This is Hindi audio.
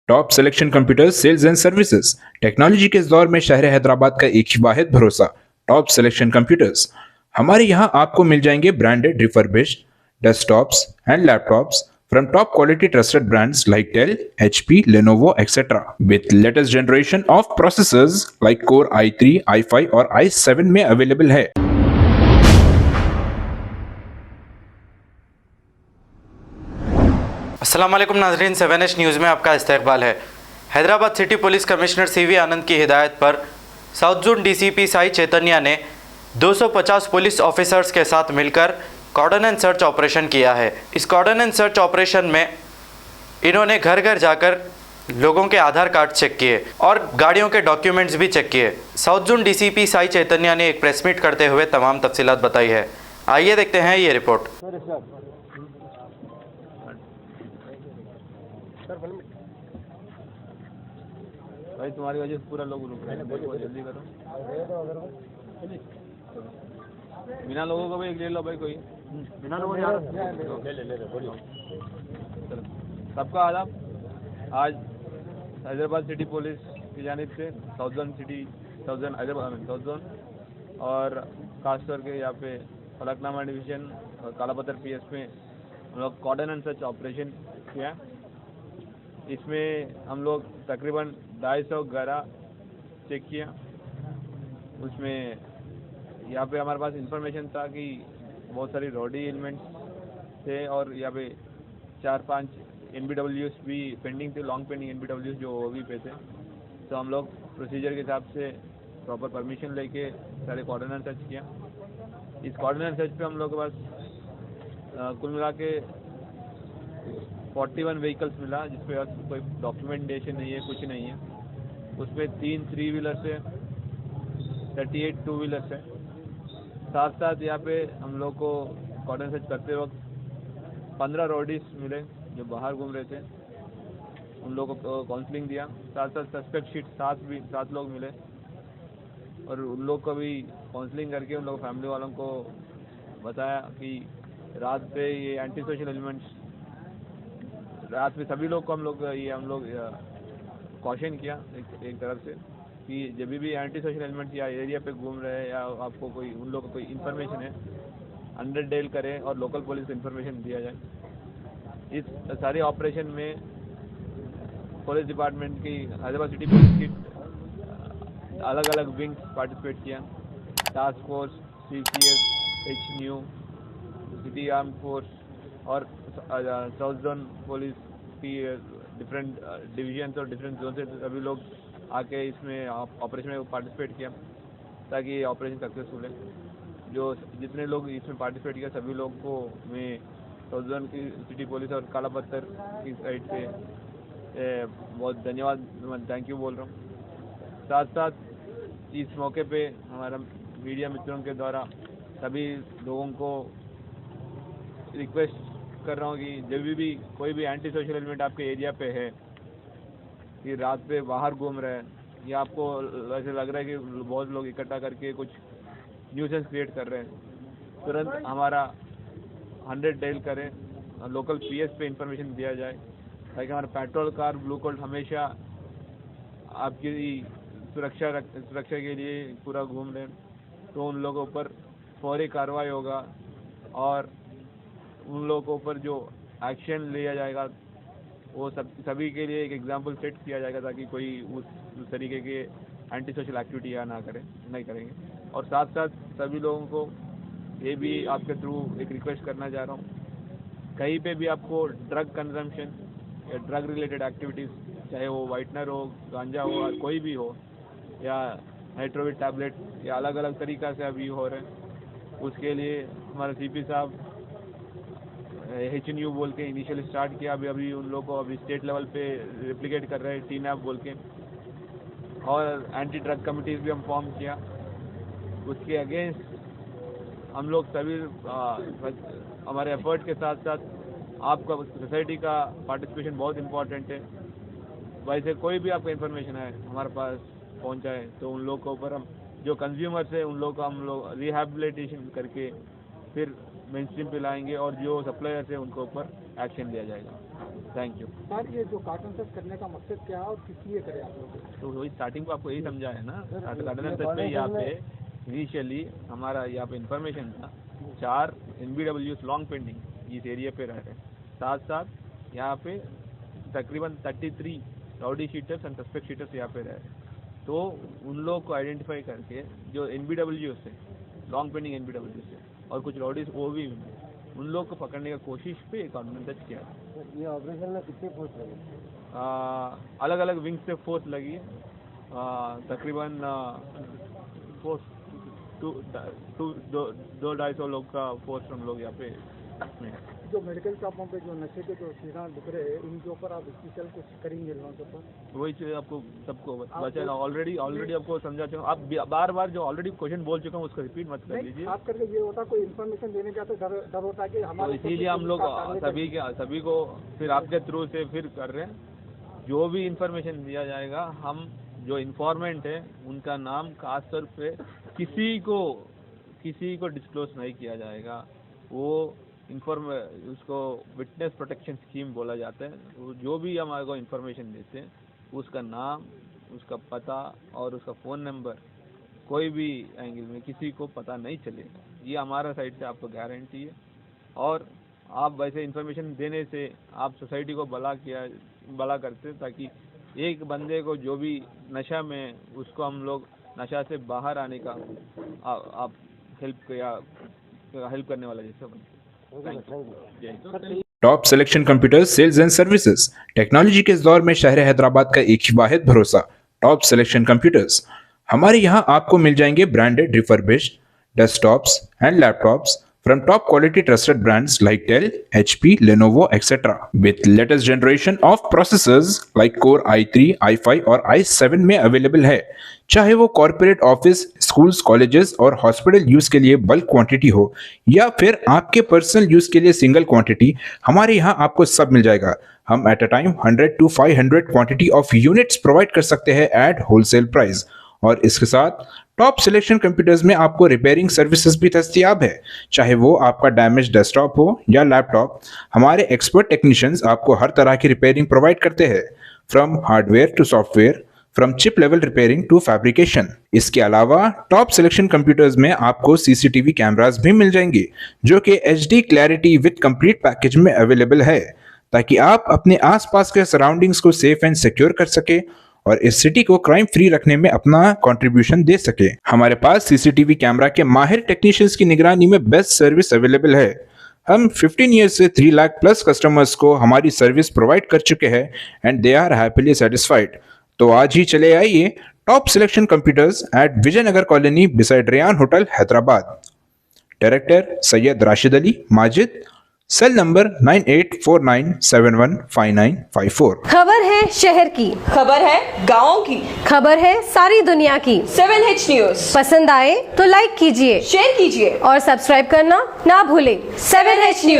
Top selection computers sales and services. Technology के इस दौर में शहर हैदराबाद का एक ही वाहिद भरोसा, टॉप सिलेक्शन कंप्यूटर्स। हमारे यहाँ आपको मिल जाएंगे branded refurbished desktops and laptops from top quality trusted brands like Dell, HP, Lenovo, etc. with latest generation of processors like Core i3, i5 और i7 में अवेलेबल है। अस्सलाम वालेकुम नाज़रीन, 7H न्यूज़ में आपका इस्तकबाल है। Hyderabad city police commissioner CV Anand की हिदायत पर south zone DCP Sai Chaitanya ने 250 पुलिस ऑफिसर्स के साथ मिलकर कॉर्डन एंड सर्च ऑपरेशन किया है। इस कॉर्डन एंड सर्च ऑपरेशन में इन्होंने घर घर जाकर लोगों के आधार कार्ड चेक किए और गाड़ियों के डॉक्यूमेंट्स भी चेक किए। South zone DCP Sai Chaitanya ने एक प्रेस मीट करते हुए तमाम तफसीलात बताई है। आइए देखते हैं ये रिपोर्ट। भाई तुम्हारी वजह से पूरा लोग रुक रहे हैं, जल्दी करो। बिना लोगों को भी एक ले लो भाई, कोई बिना लोगों ले बोलिए। सबका आदाब। आज हैदराबाद सिटी पुलिस की जानिब से साउथ जोन और खासतौर के यहाँ पे फलकनामा डिवीज़न और कालापत्थर पीएस में हम लोग कॉर्डन एंड सर्च ऑपरेशन किया। इसमें हम लोग तकरीबन 250 गाड़ा चेक किया। उसमें यहाँ पे हमारे पास इंफॉर्मेशन था कि बहुत सारी रोडी एलिमेंट्स थे और यहाँ पे 4-5 NBWs भी पेंडिंग थे, लॉन्ग पेंडिंग NBWs जो वो भी पे थे। तो हम लोग प्रोसीजर के हिसाब से प्रॉपर परमिशन लेके सारे कॉर्डन एंड सर्च किया। इस कॉर्डन एंड सर्च पे हम लोग के पास कुल मिला के 41 व्हीकल्स मिला, जिसपे कोई डॉक्यूमेंटेशन नहीं है, कुछ नहीं है। उसमें 3 3 व्हीलर्स है, 38 2 व्हीलर्स है। साथ साथ यहाँ पे हम लोग को कॉर्डन सर्च करते वक्त 15 रोडीज मिले जो बाहर घूम रहे थे, उन लोगों को काउंसलिंग दिया। साथ साथ सस्पेक्ट शीट 7 लोग मिले और उन लोग को भी काउंसलिंग करके उन लोग फैमिली वालों को बताया कि रात पे ये एंटी सोशल एलिमेंट्स, रात में सभी लोग को हम लोग कॉशन किया एक तरफ से कि जब भी एंटी सोशल एलिमेंट्स या एरिया पे घूम रहे हैं या आपको कोई उन लोगों को कोई इन्फॉर्मेशन है, 100 डायल करें और लोकल पुलिस को इन्फॉर्मेशन दिया जाए। इस सारे ऑपरेशन में पुलिस डिपार्टमेंट की, हैदराबाद सिटी पुलिस की अलग अलग विंग्स पार्टिसिपेट किया। Task force, CCS, HNU, city arm force और साउथ जोन पुलिस की डिफरेंट डिवीजन और डिफरेंट जोन से सभी लोग आके इसमें ऑपरेशन में पार्टिसिपेट किया ताकि ये ऑपरेशन सक्सेसफुल है। जो जितने लोग इसमें पार्टिसिपेट किया सभी लोग को मैं साउथ जोन की सिटी पुलिस और कालापत्थर की साइड से बहुत धन्यवाद, थैंक यू बोल रहा हूँ। साथ साथ इस मौके पे हमारा मीडिया मित्रों के द्वारा सभी लोगों को रिक्वेस्ट कर रहा हूँ कि जब भी कोई भी एंटी सोशल एलिमेंट आपके एरिया पे है कि रात पे बाहर घूम रहे हैं या आपको ऐसे लग रहा है कि बहुत लोग इकट्ठा करके कुछ न्यूसेंस क्रिएट कर रहे हैं, तुरंत हमारा 100 डायल करें, लोकल PS पे इंफॉर्मेशन दिया जाए ताकि हमारा पेट्रोल कार ब्लू कोल्ट हमेशा आपकी सुरक्षा के लिए पूरा घूम रहे हैं। तो उन लोगों पर फौरी कार्रवाई होगा और उन लोगों के ऊपर जो एक्शन लिया जाएगा वो सभी के लिए एक एग्जाम्पल सेट किया जाएगा ताकि कोई उस तरीके के एंटी सोशल एक्टिविटी या नहीं करेंगे। और साथ साथ सभी लोगों को ये भी आपके थ्रू एक रिक्वेस्ट करना चाह रहा हूँ, कहीं पे भी आपको ड्रग कंजम्पशन या ड्रग रिलेटेड एक्टिविटीज़, चाहे वो वाइटनर हो, गांजा हो, कोई भी हो या नाइट्रोविट टैबलेट या अलग अलग तरीक़ा से अभी हो रहे हैं, उसके लिए हमारा CP साहब HNU बोल के इनिशियल स्टार्ट किया। अभी उन लोगों को अभी स्टेट लेवल पे रिप्लिकेट कर रहे हैं TNAP बोल के, और एंटी ड्रग कमिटीज़ भी हम फॉर्म किया। उसके अगेंस्ट हम लोग सभी हमारे एफर्ट के साथ साथ आपका सोसाइटी का पार्टिसिपेशन बहुत इम्पॉर्टेंट है। वैसे कोई भी आपका इन्फॉर्मेशन है हमारे पास पहुंचाए तो उन लोगों के ऊपर हम जो कंज्यूमर्स है उन लोगों को हम लोग रिहैबिलिटेशन करके फिर मेन स्ट्रीम पे लाएंगे और जो सप्लायर्स है उनके ऊपर एक्शन लिया जाएगा। Thank you. सर ये जो कार्टन सर्च करने का मकसद क्या है और किस लिए करें आप लोग? तो वही स्टार्टिंग को आपको यही समझा है ना, कार्टन सर्च पे यहाँ पे इनिशियली हमारा यहाँ पे इंफॉर्मेशन था 4 NBWs लॉन्ग पेंडिंग इस एरिया पे रह रहे हैं, साथ साथ यहाँ पे तकरीबन 33 rowdy sheeters and suspect sheeters यहाँ पे रह रहे हैं। तो उन लोगों को आइडेंटिफाई करके जो NBW से लॉन्ग पेंडिंग NBW से और कुछ राउडीज वो भी उन लोग को पकड़ने का कोशिश पे एक ऑर्डिनेंस दर्ज किया। ये ऑपरेशन में कितने फोर्स लगे? अलग अलग विंग से फोर्स लगी है, तकरीबन फोर्स 200-250 लोग का फोर्स हम लोग यहाँ पे में है। जो मेडिकल शॉपों पे जो नशे के जो सीधा दिख रहे हैं उनके ऊपर आप स्पेशल कुछ करेंगे लोगों के ऊपर? वही चीज़ आपको सबको बचा ऑलरेडी आपको समझा चुका हूँ। आप बार बार जो ऑलरेडी क्वेश्चन बोल चुका हूँ उसको रिपीट मत कर लीजिए। आप करके ये होता कोई इन्फॉर्मेशन देने का तो डर होता है कि तो हमारे इसीलिए हम लोग सभी को फिर आपके थ्रू से फिर कर रहे हैं। जो भी इंफॉर्मेशन दिया जाएगा, हम जो इन्फॉर्मेंट है उनका नाम खास तौर पे किसी को डिस्क्लोज नहीं किया जाएगा। वो उसको विटनेस प्रोटेक्शन स्कीम बोला जाता है। वो जो भी हमारे को इन्फॉर्मेशन देते हैं उसका नाम, उसका पता और उसका फ़ोन नंबर कोई भी एंगल में किसी को पता नहीं चलेगा। ये हमारा साइड से आपको गारंटी है। और आप वैसे इन्फॉर्मेशन देने से आप सोसाइटी को भला करते ताकि एक बंदे को जो भी नशा में उसको हम लोग नशा से बाहर आने का आप हेल्प करने वाला जैसा बनते। Top selection computers sales and services. Technology के इस दौर में शहर हैदराबाद का एक ही वाहिद भरोसा टॉप सिलेक्शन कंप्यूटर्स। हमारे यहाँ आपको मिल जाएंगे branded refurbished desktops and laptops from top quality trusted brands like Dell, HP, Lenovo, etc. with latest generation of processors like Core i3, i5 और i7 में अवेलेबल है। चाहे वो कॉर्पोरेट ऑफिस, स्कूल्स, कॉलेजेस और हॉस्पिटल यूज के लिए बल्क क्वांटिटी हो या फिर आपके पर्सनल यूज के लिए सिंगल क्वांटिटी, हमारे यहाँ आपको सब मिल जाएगा। हम at a time 100 to 500 quantity of units provide कर सकते हैं एट होलसेल प्राइस। और इसके साथ टॉप सिलेक्शन कंप्यूटर्स में आपको रिपेयरिंग सर्विसेज भी दस्तयाब है। चाहे वो आपका डैमेज डेस्कटॉप हो या लैपटॉप, हमारे एक्सपर्ट टेक्नीशियंस आपको हर तरह की रिपेयरिंग प्रोवाइड करते हैं, from hardware to software, from chip level repairing to fabrication. इसके अलावा टॉप सिलेक्शन कंप्यूटर्स में आपको CCTV कैमरास भी मिल जाएंगे जो कि HD clarity with complete package में अवेलेबल है, ताकि आप अपने आसपास के सराउंडिंग्स को सेफ एंड सिक्योर कर सके और इस सिटी को क्राइम फ्री रखने में अपना कंट्रीब्यूशन दे सके। हमारे पास CCTV कैमरा के माहिर टेक्नीशियंस की निगरानी में बेस्ट सर्विस अवेलेबल है। हम 15 ईयर्स से 3 लाख प्लस कस्टमर्स को हमारी सर्विस प्रोवाइड कर चुके हैं and they are happily satisfied. तो आज ही चले आइए top selection computers at Vijayanagar colony beside Rayan hotel Hyderabad. Director Syed Rashid Ali Majid, cell number 9849715954। खबर है शहर की, खबर है गाँव की, खबर है सारी दुनिया की। 7H न्यूज पसंद आए तो लाइक कीजिए, शेयर कीजिए और सब्सक्राइब करना ना भूलें। 7H news.